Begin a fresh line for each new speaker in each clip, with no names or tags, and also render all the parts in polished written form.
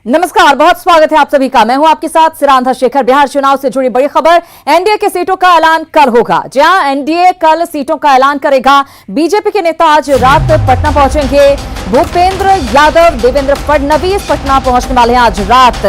नमस्कार, बहुत स्वागत है आप सभी का। मैं हूं आपके साथ सिरांधा शेखर। बिहार चुनाव से जुड़ी बड़ी खबर, एनडीए के सीटों का ऐलान कल होगा। जी हां, एनडीए कल सीटों का ऐलान करेगा। बीजेपी के नेता आज रात पटना पहुंचेंगे। भूपेंद्र यादव, देवेंद्र फडणवीस पटना पहुंचने वाले हैं आज रात।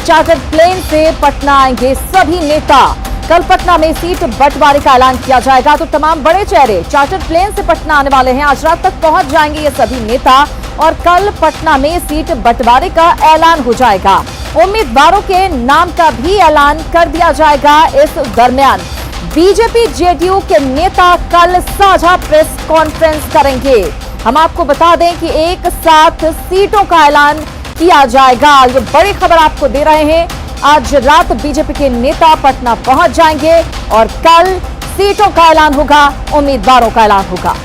चार्टर्ड प्लेन से पटना आएंगे सभी नेता। कल पटना में सीट बंटवारे का ऐलान किया जाएगा, तो तमाम बड़े चेहरे चार्टर्ड प्लेन से पटना आने वाले हैं। आज रात तक पहुंच जाएंगे ये सभी नेता और कल पटना में सीट बंटवारे का ऐलान हो जाएगा। उम्मीदवारों के नाम का भी ऐलान कर दिया जाएगा। इस दरमियान बीजेपी जेडीयू के नेता कल साझा प्रेस कॉन्फ्रेंस करेंगे। हम आपको बता दें कि एक साथ सीटों का ऐलान किया जाएगा। ये बड़ी खबर आपको दे रहे हैं। आज रात बीजेपी के नेता पटना पहुंच जाएंगे और कल सीटों का ऐलान होगा, उम्मीदवारों का ऐलान होगा।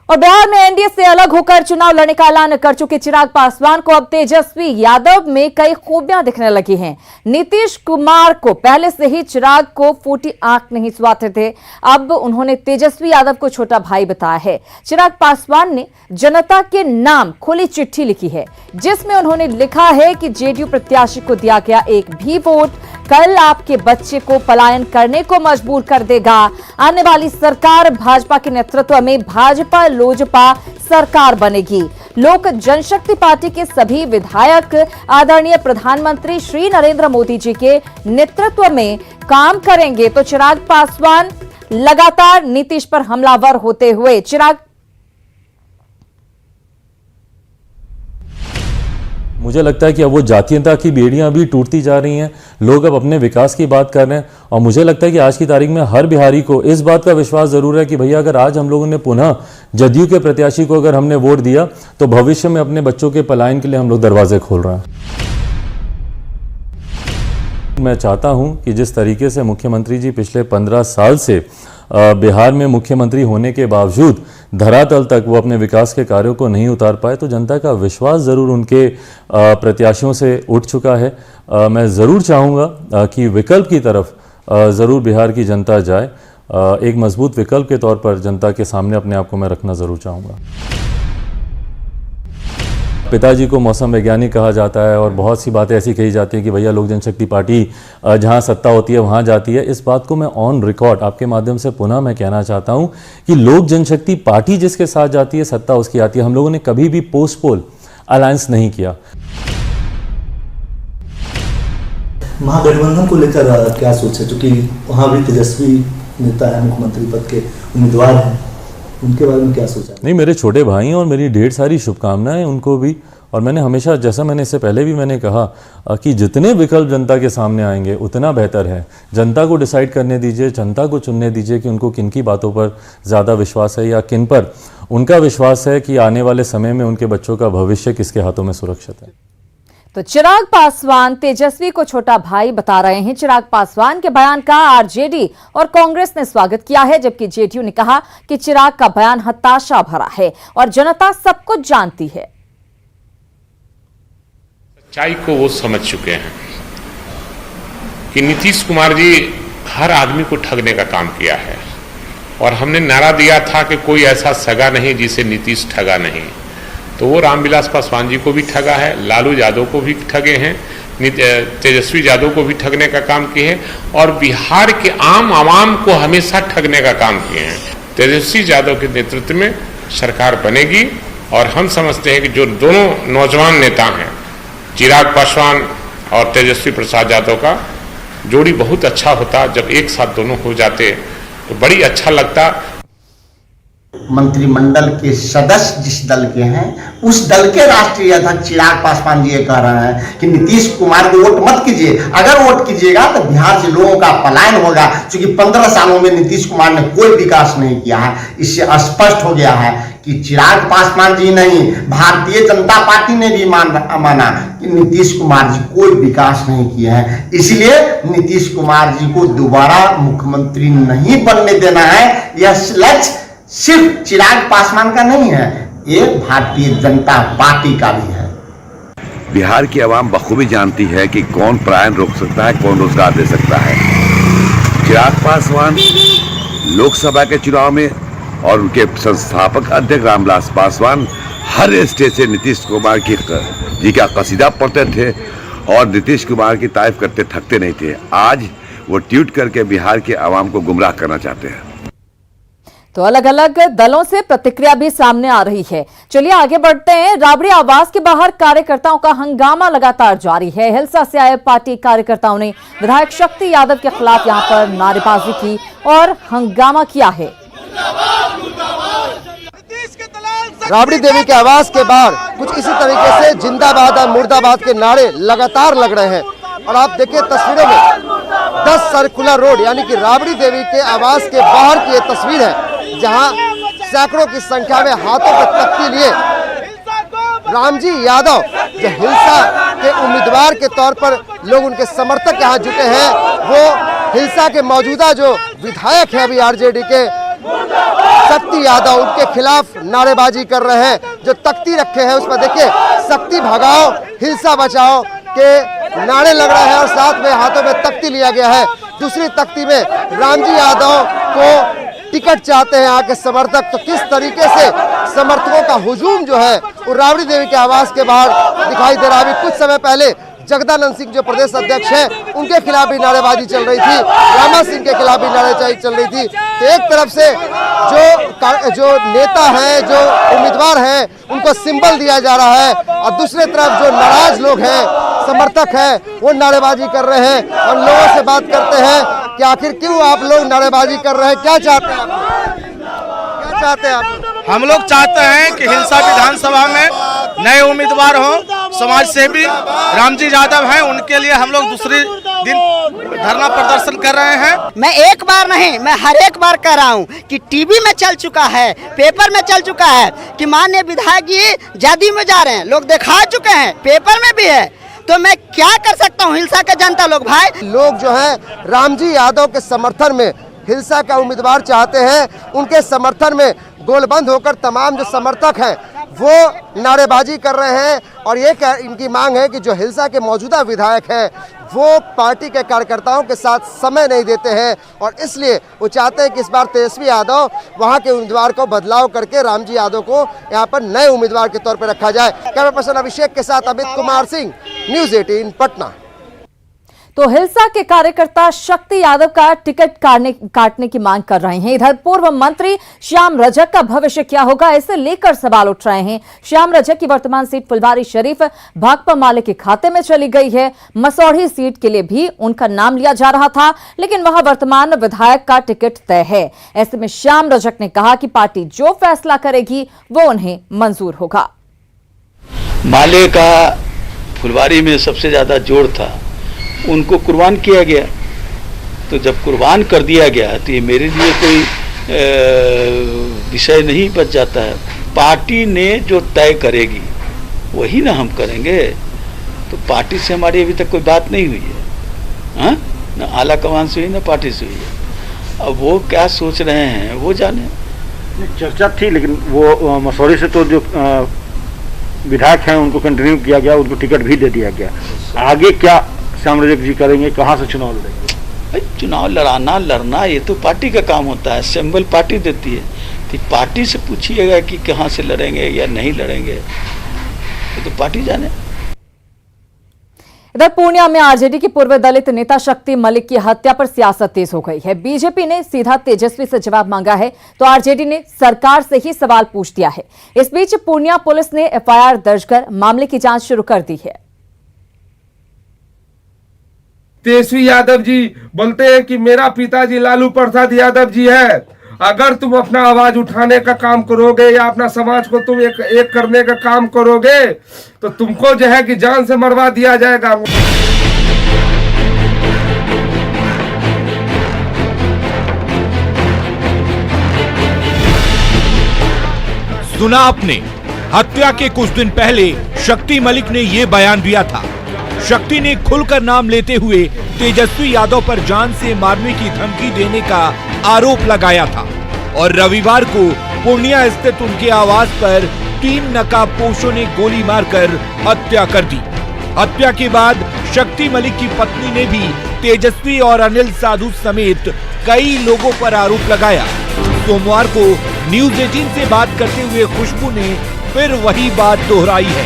और बिहार में एनडीए से अलग होकर चुनाव लड़ने का ऐलान कर चुके चिराग पासवान को अब तेजस्वी यादव में कई खूबियां दिखने लगी हैं। नीतीश कुमार को पहले से ही चिराग को फूटी आंख नहीं सुहाते थे, अब उन्होंने तेजस्वी यादव को छोटा भाई बताया है। चिराग पासवान ने जनता के नाम खुली चिट्ठी लिखी है, जिसमें उन्होंने लिखा है कि जेडीयू प्रत्याशी को दिया गया एक भी वोट कल आपके बच्चे को पलायन करने को मजबूर कर देगा। आने वाली सरकार भाजपा के नेतृत्व में भाजपा लोजपा सरकार बनेगी। लोक जनशक्ति पार्टी के सभी विधायक आदरणीय प्रधानमंत्री श्री नरेंद्र मोदी जी के नेतृत्व में काम करेंगे। तो चिराग पासवान लगातार नीतीश पर हमलावर होते हुए
मुझे लगता है कि अब वो जातीयता की बेड़ियां भी टूटती जा रही हैं। लोग अब अपने विकास की बात कर रहे हैं और मुझे लगता है कि आज की तारीख में हर बिहारी को इस बात का विश्वास जरूर है कि भैया अगर आज हम लोगों ने पुनः जदयू के प्रत्याशी को अगर हमने वोट दिया तो भविष्य में अपने बच्चों के पलायन के लिए हम लोग दरवाजे खोल रहे हैं। मैं चाहता हूं कि जिस तरीके से मुख्यमंत्री जी पिछले 15 साल से बिहार में मुख्यमंत्री होने के बावजूद धरातल तक वो अपने विकास के कार्यों को नहीं उतार पाए, तो जनता का विश्वास ज़रूर उनके प्रत्याशियों से उठ चुका है। मैं ज़रूर चाहूँगा कि विकल्प की तरफ ज़रूर बिहार की जनता जाए। एक मजबूत विकल्प के तौर पर जनता के सामने अपने आप को मैं रखना ज़रूर चाहूँगा। पिताजी को मौसम वैज्ञानिक कहा जाता है और बहुत सी बातें ऐसी कही जाती हैं कि भैया लोक जनशक्ति पार्टी जहां सत्ता होती है वहां जाती है। इस बात को मैं ऑन रिकॉर्ड आपके माध्यम से पुनः मैं कहना चाहता हूं कि लोक जनशक्ति पार्टी जिसके साथ जाती है सत्ता उसकी आती है। हम लोगों ने कभी भी पोस्ट पोल अलायंस नहीं किया।
महागठबंधन को लेकर क्या सोचा, क्योंकि वहां भी तेजस्वी नेता है, मुख्यमंत्री पद के उम्मीदवार हैं, उनके बारे में क्या सोचा?
नहीं, मेरे छोटे भाई और मेरी ढेर सारी शुभकामनाएं उनको भी। और मैंने हमेशा, जैसा मैंने इससे पहले भी मैंने कहा कि जितने विकल्प जनता के सामने आएंगे उतना बेहतर है। जनता को डिसाइड करने दीजिए, जनता को चुनने दीजिए कि उनको किन की बातों पर ज़्यादा विश्वास है या किन पर उनका विश्वास है कि आने वाले समय में उनके बच्चों का भविष्य किसके हाथों में सुरक्षित है।
तो चिराग पासवान तेजस्वी को छोटा भाई बता रहे हैं। चिराग पासवान के बयान का आरजेडी और कांग्रेस ने स्वागत किया है, जबकि जेडीयू ने कहा कि चिराग का बयान हताशा भरा है और जनता सब कुछ जानती है।
सच्चाई को वो समझ चुके हैं कि नीतीश कुमार जी हर आदमी को ठगने का काम किया है और हमने नारा दिया था कि कोई ऐसा सगा नहीं जिसे नीतीश ठगा नहीं। तो वो रामविलास पासवान जी को भी ठगा है, लालू यादव को भी ठगे हैं, तेजस्वी यादव को भी ठगने का काम किए हैं और बिहार के आम आवाम को हमेशा ठगने का काम किए हैं। तेजस्वी यादव के नेतृत्व में सरकार बनेगी और हम समझते हैं कि जो दोनों नौजवान नेता हैं, चिराग पासवान और तेजस्वी प्रसाद यादव का जोड़ी बहुत अच्छा होता। जब एक साथ दोनों हो जाते तो बड़ी अच्छा लगता।
मंत्रिमंडल के सदस्य जिस दल के हैं, उस दल के राष्ट्रीय अध्यक्ष चिराग पासवान जी ये कह रहे हैं कि नीतीश कुमार को वोट मत कीजिए। अगर वोट कीजिएगा तो बिहार से लोगों का पलायन होगा, क्योंकि 15 सालों में नीतीश कुमार ने कोई विकास नहीं किया है। इससे स्पष्ट हो गया है कि चिराग पासवान जी नहीं, भारतीय जनता पार्टी ने भी माना कि नीतीश कुमार जी कोई विकास नहीं किए हैं। इसलिए नीतीश कुमार जी को दोबारा मुख्यमंत्री नहीं बनने देना है। यह लक्ष्य सिर्फ चिराग पासवान का नहीं है, ये भारतीय जनता पार्टी का भी है।
बिहार की आवाम बखूबी जानती है कि कौन पलायन रोक सकता है, कौन रोजगार दे सकता है। चिराग पासवान लोकसभा के चुनाव में और उनके संस्थापक अध्यक्ष रामविलास पासवान हर स्टेज से नीतीश कुमार जी का कसीदा पढ़ते थे और नीतीश कुमार की तारीफ करते थकते नहीं थे। आज वो ट्वीट करके बिहार के आवाम को गुमराह करना चाहते हैं।
तो अलग अलग दलों से प्रतिक्रिया भी सामने आ रही है। चलिए आगे बढ़ते हैं। राबड़ी आवास के बाहर कार्यकर्ताओं का हंगामा लगातार जारी है। हिलसा से आए पार्टी कार्यकर्ताओं ने विधायक शक्ति यादव के खिलाफ यहां पर नारेबाजी की और हंगामा किया है।
राबड़ी देवी के आवास के बाहर कुछ इसी तरीके से जिंदाबाद और मुर्दाबाद के नारे लगातार लग रहे हैं। और आप देखिए तस्वीरों में 10 सर्कुलर रोड यानी कि राबड़ी देवी के आवास के बाहर की ये तस्वीर है, जहां सैकड़ों की संख्या में हाथों पर तख्ती लिए रामजी यादव जो हिलसा के उम्मीदवार के तौर पर लोग उनके समर्थक यहाँ जुटे हैं, वो हिलसा के मौजूदा जो विधायक है अभी आरजेडी के शक्ति यादव, उनके खिलाफ नारेबाजी कर रहे हैं। जो तख्ती रखे हैं उस पर देखिए शक्ति भगाओ हिलसा बचाओ के नारे लग रहे हैं और साथ में हाथों में तख्ती लिया गया है। दूसरी तख्ती में रामजी यादव को टिकट चाहते हैं यहाँ के समर्थक। तो किस तरीके से समर्थकों का हुजूम जो है वो राबड़ी देवी के आवास के बाहर दिखाई दे रहा है। अभी कुछ समय पहले जगदानंद सिंह जो प्रदेश अध्यक्ष हैं उनके खिलाफ भी नारेबाजी चल रही थी, रामा सिंह के खिलाफ भी नारेबाजी चल रही थी। तो एक तरफ से जो नेता हैं, जो उम्मीदवार हैं, उनको सिंबल दिया जा रहा है और दूसरी तरफ जो नाराज लोग हैं, समर्थक हैं, वो नारेबाजी कर रहे हैं। हम लोगों से बात करते हैं कि आखिर क्यों आप लोग नारेबाजी कर रहे हैं, क्या चाहते हैं आप? क्या चाहते हैं आप?
हम लोग चाहते हैं कि हिलसा विधानसभा में नए उम्मीदवार हों, समाज सेवी रामजी यादव हैं, उनके लिए हम लोग दूसरे दिन धरना प्रदर्शन कर रहे हैं।
मैं एक बार नहीं, मैं हर एक बार कह रहा हूँ कि टीवी में चल चुका है, पेपर में चल चुका है कि माननीय विधायक जी जदयू में जा रहे हैं, लोग दिखा चुके हैं, पेपर में भी है। तो मैं क्या कर सकता हूँ हिलसा के जनता लोग भाई
लोग जो है रामजी यादव के समर्थन में हिलसा का उम्मीदवार चाहते हैं, उनके समर्थन में गोलबंद होकर तमाम जो समर्थक हैं वो नारेबाजी कर रहे हैं। और ये इनकी मांग है कि जो हिलसा के मौजूदा विधायक हैं वो पार्टी के कार्यकर्ताओं के साथ समय नहीं देते हैं और इसलिए वो चाहते हैं कि इस बार तेजस्वी यादव वहां के उम्मीदवार को बदलाव करके रामजी यादव को यहां पर नए उम्मीदवार के तौर पर रखा जाए। कैमरा पर्सन अभिषेक के साथ अमित कुमार सिंह, न्यूज़ 18 पटना।
तो हिलसा के कार्यकर्ता शक्ति यादव का टिकट काटने की मांग कर रहे हैं। इधर पूर्व मंत्री श्याम रजक का भविष्य क्या होगा, इसे लेकर सवाल उठ रहे हैं। श्याम रजक की वर्तमान सीट फुलवारी शरीफ भाकपा माले के खाते में चली गई है। मसौढ़ी सीट के लिए भी उनका नाम लिया जा रहा था, लेकिन वहां वर्तमान विधायक का टिकट तय है। ऐसे में श्याम रजक ने कहा कि पार्टी जो फैसला करेगी वो उन्हें मंजूर होगा।
माले का फुलवारी में सबसे ज्यादा जोर था, उनको कुर्बान किया गया। तो जब कुर्बान कर दिया गया तो ये मेरे लिए कोई विषय नहीं बच जाता है। पार्टी ने जो तय करेगी वही ना हम करेंगे। तो पार्टी से हमारी अभी तक कोई बात नहीं हुई है, हाँ ना आला कमान से हुई ना पार्टी से हुई है। अब वो क्या सोच रहे हैं वो जाने।
चर्चा थी, लेकिन वो मसौरी से तो जो विधायक हैं उनको कंटिन्यू किया गया, उनको टिकट भी दे दिया गया। आगे क्या श्याम रजक जी करेंगे, कहाँ से चुनाव लड़ेंगे?
भाई चुनाव लड़ना ये तो पार्टी का काम होता है, सिंबल पार्टी देती है। तो पार्टी से पूछिएगा कि कहाँ से लड़ेंगे या नहीं लड़ेंगे, तो पार्टी जाने।
इधर पूर्णिया में आरजेडी की पूर्व दलित नेता शक्ति मलिक की हत्या पर सियासत तेज हो गई है। बीजेपी ने सीधा तेजस्वी से जवाब मांगा है तो आरजेडी ने सरकार से ही सवाल पूछ दिया है। इस बीच पूर्णिया पुलिस ने एफआईआर दर्ज कर मामले की जांच शुरू कर दी है।
तेजस्वी यादव जी बोलते हैं कि मेरा पिताजी लालू प्रसाद यादव जी है। अगर तुम अपना आवाज उठाने का काम करोगे या अपना समाज को तुम एक करने का काम करोगे तो तुमको जो है कि जान से मरवा दिया जाएगा।
सुना आपने, हत्या के कुछ दिन पहले शक्ति मलिक ने ये बयान दिया था। शक्ति ने खुलकर नाम लेते हुए तेजस्वी यादव पर जान से मारने की धमकी देने का आरोप लगाया था और रविवार को पूर्णिया स्थित उनके आवास पर 3 नकाबपोशों ने गोली मारकर हत्या कर दी। हत्या के बाद शक्ति मलिक की पत्नी ने भी तेजस्वी और अनिल साधु समेत कई लोगों पर आरोप लगाया। सोमवार को न्यूज़ 18 से बात करते हुए खुशबू ने फिर वही बात दोहराई है।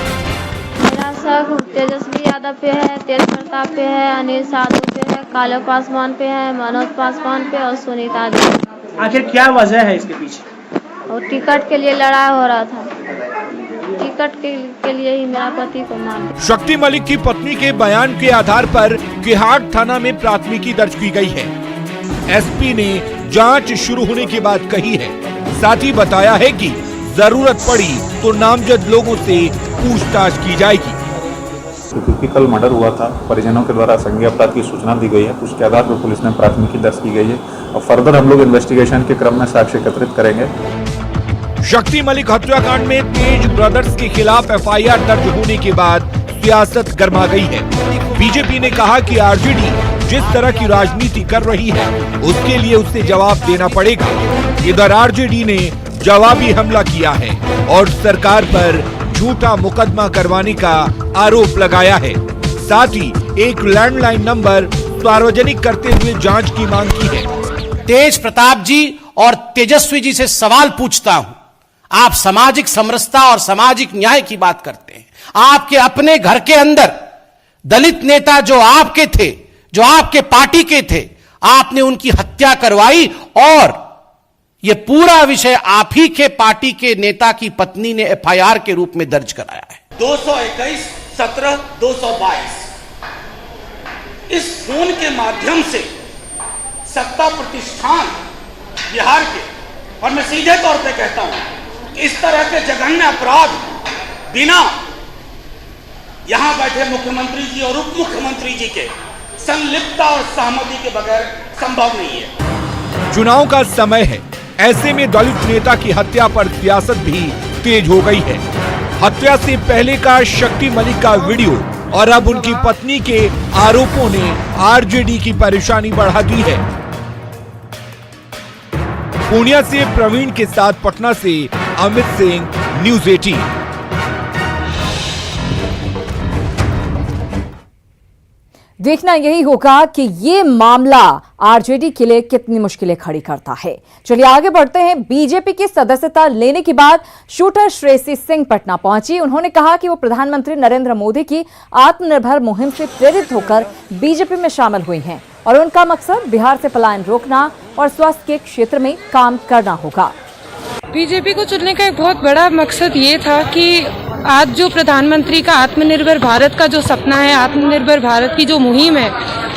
मेरा शक तेजस्वी यादव पे है, तेज प्रताप पे है, अनिल साधु पे है, कालो पासवान पे है, मनोज पासवान पे और सुनीता देवी।
आखिर क्या वजह है इसके पीछे?
और टिकट के लिए लड़ाई हो रहा था, टिकट के लिए ही मेरा पति को मार दिया।
शक्ति मलिक की पत्नी के बयान के आधार पर किहाट थाना में प्राथमिकी दर्ज की गई है। एसपी ने जांच शुरू होने की बात कही है, साथ ही बताया है कि जरूरत पड़ी तो नामजद लोगों से पूछताछ की जाएगी।
क्योंकि कल मर्डर हुआ था, परिजनों के द्वारा संज्ञेय अपराध की सूचना दी गई है, उसके आधार पर पुलिस ने प्राथमिकी दर्ज की गई है और फर्दर हम लोग इन्वेस्टिगेशन के क्रम में साक्ष्य एकत्रित करेंगे।
शक्ति मलिक हत्याकांड में तेज ब्रदर्स के खिलाफ एफआईआर दर्ज होने के बाद सियासत गर्मा गई है। बीजेपी ने कहा कि आरजेडी जिस तरह की राजनीति कर रही है उसके लिए उसे जवाब देना पड़ेगा। इधर आरजेडी ने जवाबी हमला किया है और सरकार पर झूठा मुकदमा करवाने का आरोप लगाया है। साथ ही एक लैंडलाइन नंबर सार्वजनिक करते हुए जांच की मांग की है।
तेज प्रताप जी और तेजस्वी जी से सवाल पूछता हूं, आप सामाजिक समरसता और सामाजिक न्याय की बात करते हैं, आपके अपने घर के अंदर दलित नेता जो आपके थे, जो आपके पार्टी के थे, आपने उनकी हत्या करवाई और यह पूरा विषय आप ही के पार्टी के नेता की पत्नी ने एफआईआर के रूप में दर्ज कराया है।
221-17-222 इस फोन के माध्यम से सत्ता प्रतिष्ठान बिहार के, और मैं सीधे तौर पे कहता हूं, इस तरह के जघन्य अपराध बिना यहां बैठे मुख्यमंत्री जी और उप मुख्यमंत्री जी के संलिप्तता और सहमति के बगैर संभव नहीं है।
चुनाव का समय है, ऐसे में दलित नेता की हत्या पर सियासत भी तेज हो गई है। हत्या से पहले का शक्ति मलिक का वीडियो और अब उनकी पत्नी के आरोपों ने आरजेडी की परेशानी बढ़ा दी है। पूर्णिया से प्रवीण के साथ पटना से अमित सिंह, न्यूज़ 18।
देखना यही होगा कि ये मामला आरजेडी के लिए कितनी मुश्किलें खड़ी करता है। चलिए आगे बढ़ते हैं। बीजेपी की सदस्यता लेने के बाद शूटर श्रेयसी सिंह पटना पहुंची। उन्होंने कहा कि वो प्रधानमंत्री नरेंद्र मोदी की आत्मनिर्भर मुहिम से प्रेरित होकर बीजेपी में शामिल हुई हैं और उनका मकसद बिहार से पलायन रोकना और स्वास्थ्य के क्षेत्र में काम करना होगा।
बीजेपी को चुनने का एक बहुत बड़ा मकसद ये था कि आज जो प्रधानमंत्री का आत्मनिर्भर भारत का जो सपना है, आत्मनिर्भर भारत की जो मुहिम है,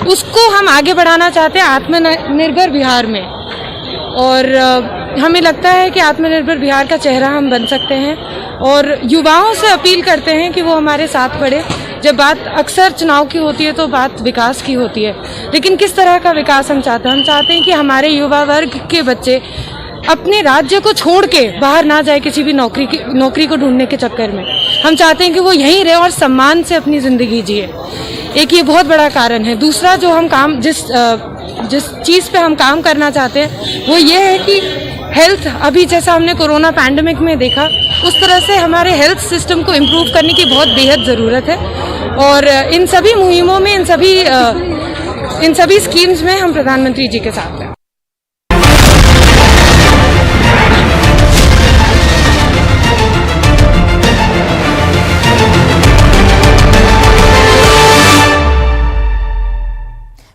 उसको हम आगे बढ़ाना चाहते हैं आत्मनिर्भर बिहार में। और हमें लगता है कि आत्मनिर्भर बिहार का चेहरा हम बन सकते हैं और युवाओं से अपील करते हैं कि वो हमारे साथ बढ़े। जब बात अक्सर चुनाव की होती है तो बात विकास की होती है, लेकिन किस तरह का विकास हम चाहते हैं? हम चाहते हैं कि हमारे युवा वर्ग के बच्चे अपने राज्य को छोड़ के बाहर ना जाए किसी भी नौकरी को ढूंढने के चक्कर में। हम चाहते हैं कि वो यहीं रहे और सम्मान से अपनी जिंदगी जिए। एक ये बहुत बड़ा कारण है। दूसरा जो हम काम जिस चीज़ पे हम काम करना चाहते हैं वो ये है कि हेल्थ, अभी जैसा हमने कोरोना पैंडेमिक में देखा उस तरह से हमारे हेल्थ सिस्टम को इम्प्रूव करने की बहुत बेहद ज़रूरत है। और इन सभी मुहिमों में, इन सभी स्कीम्स में हम प्रधानमंत्री जी के साथ हैं।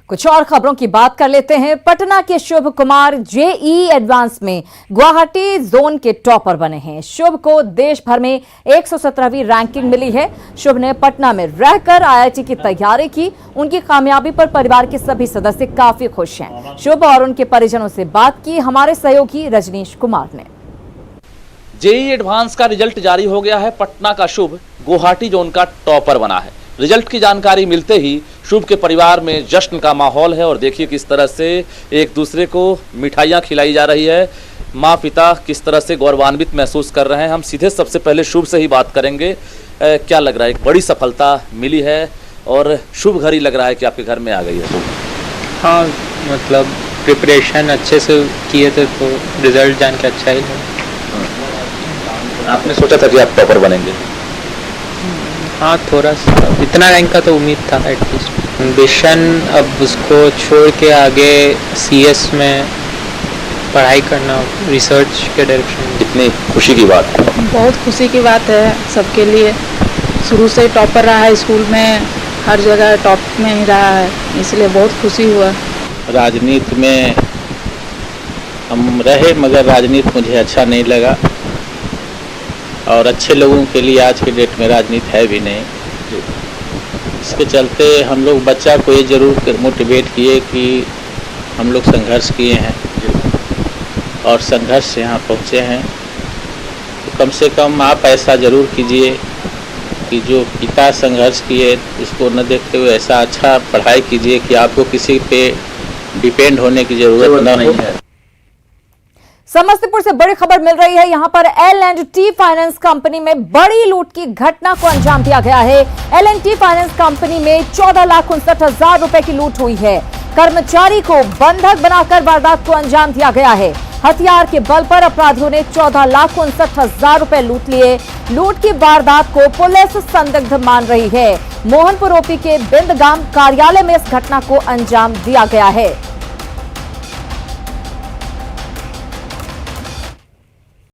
कुछ और खबरों की बात कर लेते हैं। पटना के शुभ कुमार जेईई एडवांस में गुवाहाटी जोन के टॉपर बने हैं। शुभ को देश भर में 117वीं रैंकिंग मिली है। शुभ ने पटना में रहकर आईआईटी की तैयारी की। उनकी कामयाबी पर परिवार के सभी सदस्य काफी खुश हैं। शुभ और उनके परिजनों से बात की हमारे सहयोगी रजनीश कुमार ने।
जेईई एडवांस का रिजल्ट जारी हो गया है। पटना का शुभ गुवाहाटी जोन का टॉपर बना है। रिजल्ट की जानकारी मिलते ही शुभ के परिवार में जश्न का माहौल है और देखिए किस तरह से एक दूसरे को मिठाइयाँ खिलाई जा रही है। माँ पिता किस तरह से गौरवान्वित महसूस कर रहे हैं। हम सीधे सबसे पहले शुभ से ही बात करेंगे। क्या लग रहा है? एक बड़ी सफलता मिली है और शुभ घड़ी लग रहा है कि आपके घर में आ गई है।
हाँ, मतलब प्रिपरेशन अच्छे से किए थे तो रिजल्ट जान के अच्छा ही लगा।
आपने सोचा था कि आप टॉपर बनेंगे?
हाँ, थोड़ा सा इतना रैंक का तो उम्मीद था एटलीस्ट। एम्बिशन अब उसको छोड़ के आगे सीएस में पढ़ाई करना, रिसर्च के डायरेक्शन में।
कितनी खुशी की बात है?
बहुत खुशी की बात है सबके लिए। शुरू से टॉपर रहा है स्कूल में, हर जगह टॉप में ही रहा है, इसलिए बहुत खुशी हुआ।
राजनीति में हम रहे मगर राजनीति मुझे अच्छा नहीं लगा और अच्छे लोगों के लिए आज के डेट में राजनीति है भी नहीं। इसके चलते हम लोग बच्चा को ये जरूर मोटिवेट किए कि हम लोग संघर्ष किए हैं और संघर्ष से यहाँ पहुँचे हैं, तो कम से कम आप ऐसा ज़रूर कीजिए कि जो पिता संघर्ष किए उसको न देखते हुए ऐसा अच्छा पढ़ाई कीजिए कि आपको किसी पे डिपेंड होने की जरूरत नहीं है।
समस्तीपुर से बड़ी खबर मिल रही है। यहां पर L&T फाइनेंस कंपनी में बड़ी लूट की घटना को अंजाम दिया गया है। L&T फाइनेंस कंपनी में 14,59,000 रुपए की लूट हुई है। कर्मचारी को बंधक बनाकर वारदात को अंजाम दिया गया है। हथियार के बल पर अपराधियों ने 14,59,000 रुपए लूट लिए। लूट की वारदात को पुलिस संदिग्ध मान रही है। मोहनपुर ओपी के बिंदगाम कार्यालय में इस घटना को अंजाम दिया गया है।